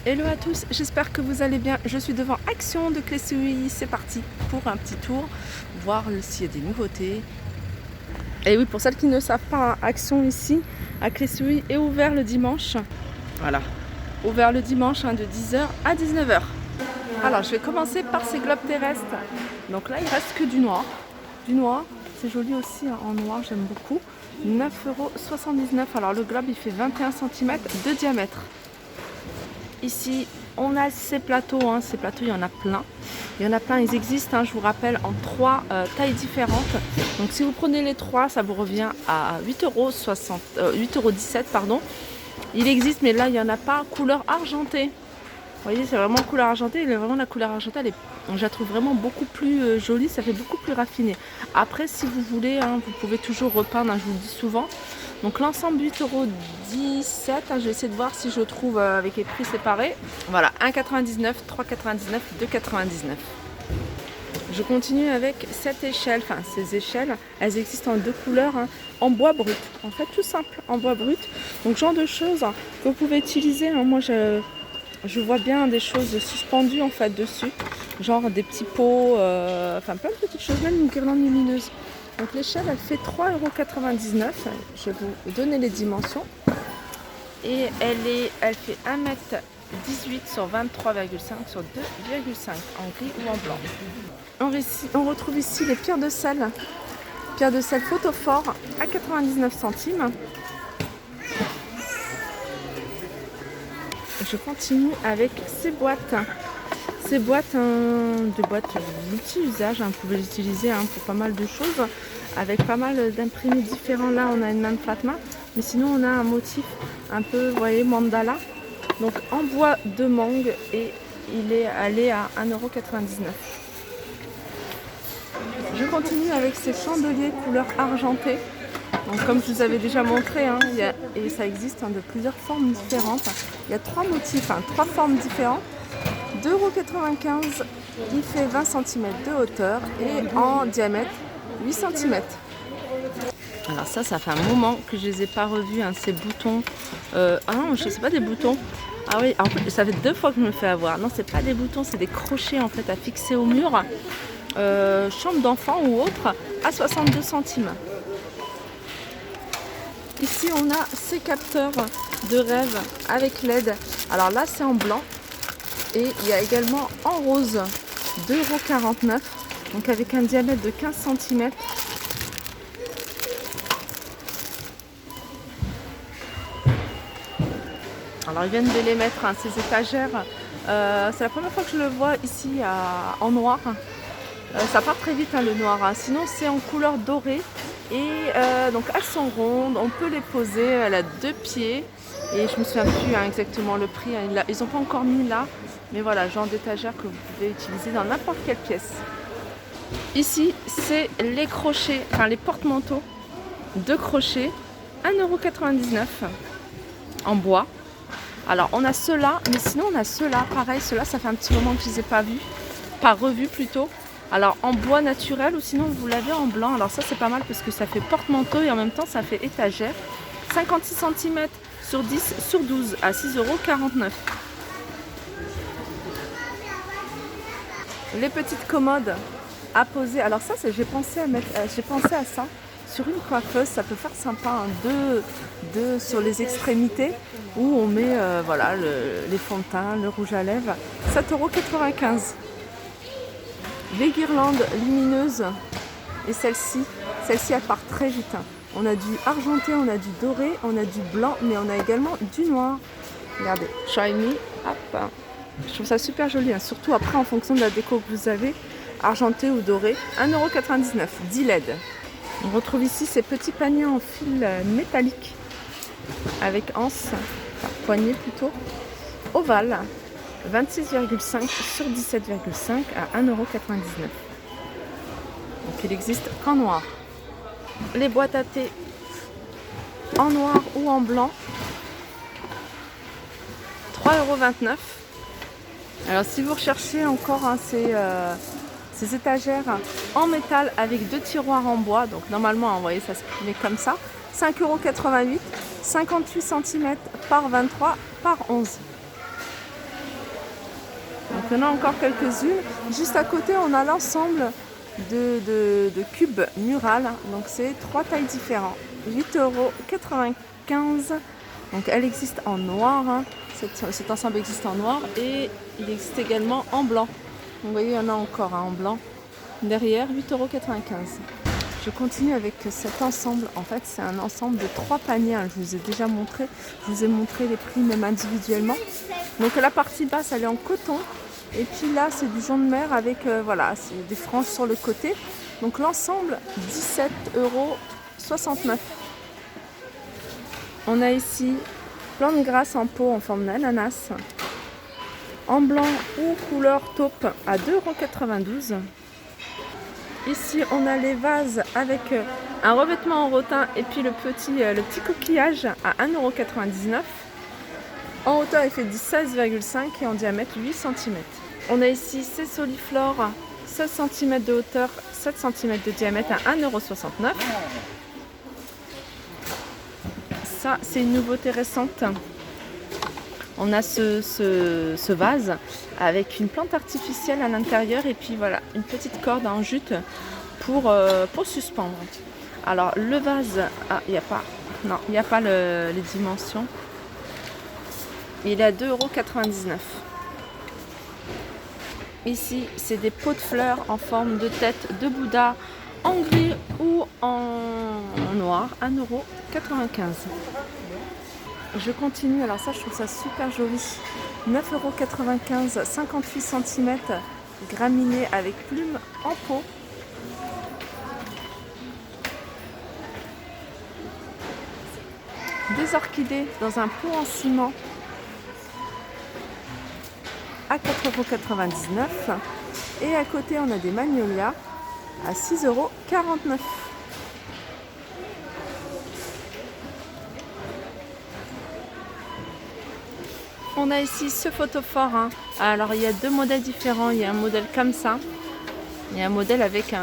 Hello à tous, j'espère que vous allez bien. Je suis devant Action de Clé-Souilly. C'est parti pour un petit tour, voir s'il y a des nouveautés. Et oui, pour celles qui ne savent pas, Action ici à Clé-Souilly est ouvert le dimanche. Voilà, ouvert le dimanche de 10h à 19h. Alors je vais commencer par ces globes terrestres. Donc là il reste que du noir. Du noir, c'est joli aussi en noir, j'aime beaucoup. 9,79 €. Alors le globe il fait 21 cm de diamètre. Ici, on a ces plateaux, ces plateaux, il y en a plein. Il y en a plein, ils existent, je vous rappelle, en 3 tailles différentes. Donc si vous prenez les 3, ça vous revient à 8,17 €, pardon. Il existe, mais là, il n'y en a pas couleur argentée. Vous voyez, c'est vraiment couleur argentée. Vraiment, la couleur argentée, je la trouve vraiment beaucoup plus jolie, ça fait beaucoup plus raffiné. Après, si vous voulez, vous pouvez toujours repeindre, je vous le dis souvent. Donc l'ensemble 8,17 €, je vais essayer de voir si je trouve avec les prix séparés. Voilà, 1,99 €, 3,99 €, 2,99 €. Je continue avec cette échelle, ces échelles, elles existent en 2 couleurs, en bois brut. En fait, tout simple, en bois brut. Donc genre de choses que vous pouvez utiliser. Moi, je vois bien des choses suspendues en fait dessus, genre des petits pots, plein de petites choses, même une guirlande lumineuse. Donc l'échelle elle fait 3,99 €. Je vais vous donner les dimensions. Et elle fait 1,18 m sur 23,5 sur 2,5 en gris ou en blanc. On retrouve ici les pierres de sel. Pierres de sel photophore à 99 centimes. Je continue avec ces boîtes. Ces boîtes, des boîtes multi-usage, vous pouvez les utiliser pour pas mal de choses, avec pas mal d'imprimés différents. Là, on a une main de Fatma, mais sinon, on a un motif un peu, vous voyez, mandala. Donc, en bois de mangue, et il est allé à 1,99 €. Je continue avec ces chandeliers couleur argentée. Donc, comme je vous avais déjà montré, et ça existe de plusieurs formes différentes. Il y a 3 motifs, 3 formes différentes. 2,95 €, il fait 20 cm de hauteur et en diamètre 8 cm. Alors ça fait un moment que je les ai pas revus, ces boutons. Non, je sais pas, des boutons. Ah oui, en fait, ça fait 2 fois que je me fais avoir. Non, c'est pas des boutons, c'est des crochets en fait à fixer au mur. Chambre d'enfant ou autre, à 62 centimes. Ici, on a ces capteurs de rêve avec LED. Alors là, c'est en blanc. Et il y a également en rose, 2,49 €, donc avec un diamètre de 15 cm. Alors ils viennent de les mettre, ces étagères. C'est la première fois que je le vois ici en noir. Ça part très vite le noir. Sinon c'est en couleur dorée. Et donc elles sont rondes, on peut les poser, elle a 2 pieds. Et je me souviens plus exactement le prix. Ils n'ont pas encore mis là. Mais voilà, genre d'étagère que vous pouvez utiliser dans n'importe quelle pièce. Ici, c'est les crochets, les porte-manteaux de crochet, 1,99 € en bois. Alors, on a ceux-là, mais sinon, on a ceux-là, pareil. Ceux-là, ça fait un petit moment que je ne les ai pas vus, pas revus plutôt. Alors, en bois naturel ou sinon, vous l'avez en blanc. Alors, ça, c'est pas mal parce que ça fait porte-manteau et en même temps, ça fait étagère. 56 cm sur 10 sur 12 à 6,49 €. Les petites commodes à poser. Alors ça, j'ai pensé à ça sur une coiffeuse. Ça peut faire sympa, deux sur les extrémités où on met les fonds de teint, le rouge à lèvres. 7,95 €. Les guirlandes lumineuses et celle-ci elle part très vite. On a du argenté, on a du doré, on a du blanc, mais on a également du noir. Regardez, shiny, hop. Je trouve ça super joli, surtout après en fonction de la déco que vous avez, argenté ou doré. 1,99 €, 10 LED. On retrouve ici ces petits paniers en fil métallique avec anse, poignée plutôt, ovale, 26,5 sur 17,5 à 1,99 €. Donc il existe qu'en noir. Les boîtes à thé en noir ou en blanc, 3,29 €. Alors si vous recherchez encore ces étagères en métal avec 2 tiroirs en bois, donc normalement vous voyez ça se met comme ça, 5,88 €, 58 cm par 23 par 11. Donc il y en a encore quelques-unes. Juste à côté, on a l'ensemble de cubes murales. Donc c'est 3 tailles différentes. 8,95 €. Donc elle existe en noir. Hein. Cet ensemble existe en noir et il existe également en blanc. Donc vous voyez, il y en a encore en blanc. Derrière, 8,95 €. Je continue avec cet ensemble. En fait, c'est un ensemble de 3 paniers. Hein. Je vous ai déjà montré. Je vous ai montré les prix même individuellement. Donc la partie basse, elle est en coton. Et puis là, c'est du jaune mer avec voilà, c'est des franges sur le côté. Donc l'ensemble, 17,69 €. On a ici plantes grasses en pot en forme d'ananas. En blanc ou couleur taupe à 2,92 €. Ici, on a les vases avec un revêtement en rotin et puis le petit coquillage à 1,99 €. En hauteur, il fait 16,5 et en diamètre 8 cm. On a ici ces soliflores, 16 cm de hauteur, 7 cm de diamètre à 1,69 €. Ça, c'est une nouveauté récente. On a ce vase avec une plante artificielle à l'intérieur et puis voilà, une petite corde en jute pour suspendre. Alors le vase, il n'y a pas, non, il n'y a pas les dimensions. Il est à 2,99 €. Ici, c'est des pots de fleurs en forme de tête de Bouddha en gris ou en noir, 1,95 €. Je continue, alors ça je trouve ça super joli. 9,95 €, 58 cm, graminé avec plumes en pot. Des orchidées dans un pot en ciment à 4,99 €. Et à côté, on a des magnolias à 6,49 €. On a ici ce photophore. Hein. Alors, il y a 2 modèles différents. Il y a un modèle comme ça. Il y a un modèle avec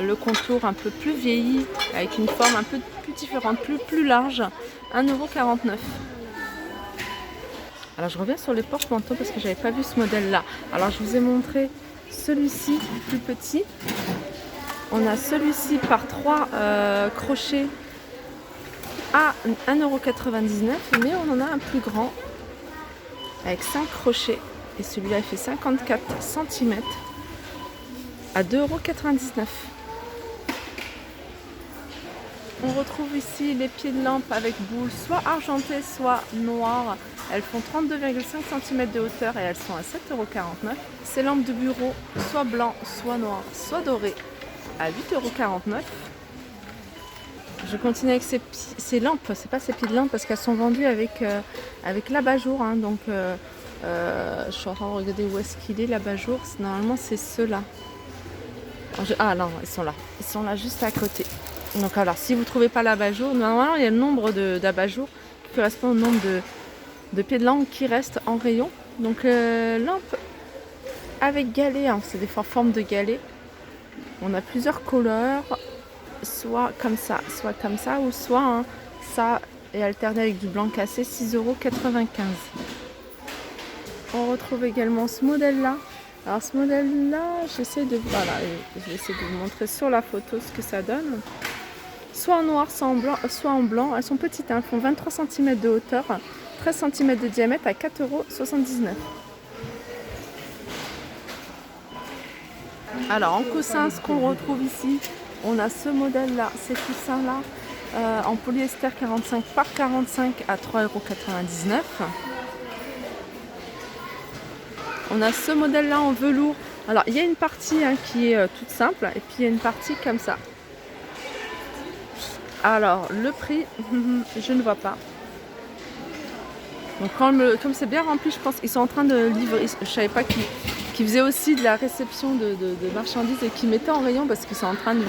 le contour un peu plus vieilli, avec une forme un peu plus différente, plus large. 1,49 €. Alors, je reviens sur les porte-manteaux parce que je n'avais pas vu ce modèle-là. Alors, je vous ai montré celui-ci, plus petit. On a celui-ci par 3 crochets à 1,99 €. Mais on en a un plus grand avec 5 crochets et celui-là il fait 54 cm à 2,99 €. On retrouve ici les pieds de lampe avec boules soit argentées soit noires. Elles font 32,5 cm de hauteur et elles sont à 7,49 €. Ces lampes de bureau soit blanc, soit noir, soit doré à 8,49 €. Je continue avec ces lampes, c'est pas ces pieds de lampe parce qu'elles sont vendues avec l'abat-jour. Hein, donc je suis en train de regarder où est-ce qu'il est l'abat-jour. Normalement c'est ceux-là. Ah non, ils sont là juste à côté. Donc alors si vous ne trouvez pas l'abat-jour, normalement il y a le nombre d'abat-jour qui correspond au nombre de pieds de lampe qui restent en rayon. Donc lampe avec galet, hein, c'est des formes de galet. On a plusieurs couleurs. Soit comme ça, ou soit hein, ça est alterné avec du blanc cassé, 6,95 €. On retrouve également ce modèle-là. Alors ce modèle-là, voilà, je vais essayer de vous montrer sur la photo ce que ça donne. Soit en noir, soit en blanc. Elles sont petites, hein, elles font 23 cm de hauteur, 13 cm de diamètre à 4,79 €. Alors en coussin, ce qu'on retrouve ici, on a ce modèle-là, ces coussins-là, en polyester 45 par 45 à 3,99 €. On a ce modèle-là en velours. Alors, il y a une partie hein, qui est toute simple et puis il y a une partie comme ça. Alors, le prix, je ne vois pas. Donc, comme c'est bien rempli, je pense qu'ils sont en train de livrer. Je ne savais pas qu'ils faisaient aussi de la réception de marchandises et qu'ils mettaient en rayon parce qu'ils sont en train de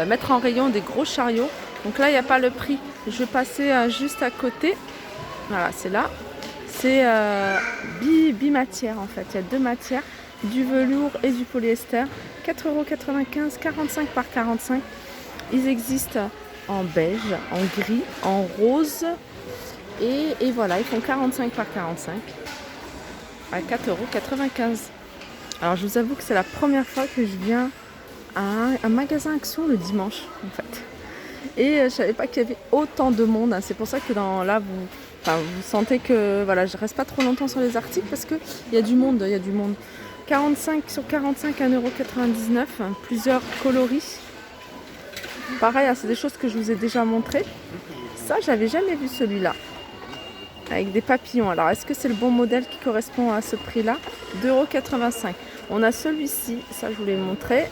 mettre en rayon des gros chariots. Donc là, il n'y a pas le prix. Je vais passer juste à côté. Voilà, c'est là. C'est bimatière en fait. Il y a 2 matières, du velours et du polyester. 4,95 €, 45 par 45. Ils existent en beige, en gris, en rose. Et voilà, ils font 45 par 45. à 4,95 €. Alors je vous avoue que c'est la première fois que je viens à un magasin Action le dimanche en fait. Et je savais pas qu'il y avait autant de monde, hein. C'est pour ça que là vous sentez que voilà, je reste pas trop longtemps sur les articles parce que il y a du monde, 45 sur 45, 1,99 €, plusieurs coloris. Pareil, hein, c'est des choses que je vous ai déjà montrées. Ça, j'avais jamais vu celui-là. Avec des papillons. Alors, est-ce que c'est le bon modèle qui correspond à ce prix-là? 2,85 €. On a celui-ci, ça je vous l'ai montré.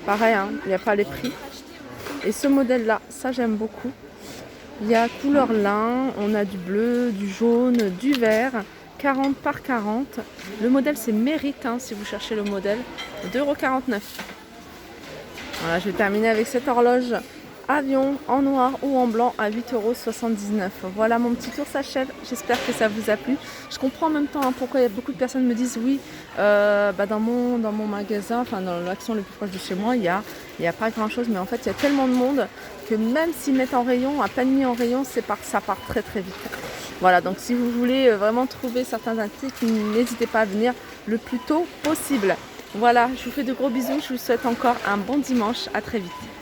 Pareil, hein, il n'y a pas les prix. Et ce modèle-là, ça j'aime beaucoup. Il y a couleur lin, on a du bleu, du jaune, du vert, 40 par 40. Le modèle c'est Mérite, hein, si vous cherchez le modèle, 2,49 €. Voilà, je vais terminer avec cette horloge avion en noir ou en blanc à 8,79 €. Voilà, mon petit tour s'achève. J'espère que ça vous a plu. Je comprends en même temps hein, pourquoi il y a beaucoup de personnes me disent oui, dans mon magasin, enfin dans l'Action le plus proche de chez moi, il y a pas grand chose, mais en fait il y a tellement de monde que même s'ils mettent en rayon, à peine mis en rayon, ça part très très vite. Voilà, donc si vous voulez vraiment trouver certains articles, n'hésitez pas à venir le plus tôt possible. Voilà, je vous fais de gros bisous, je vous souhaite encore un bon dimanche, à très vite.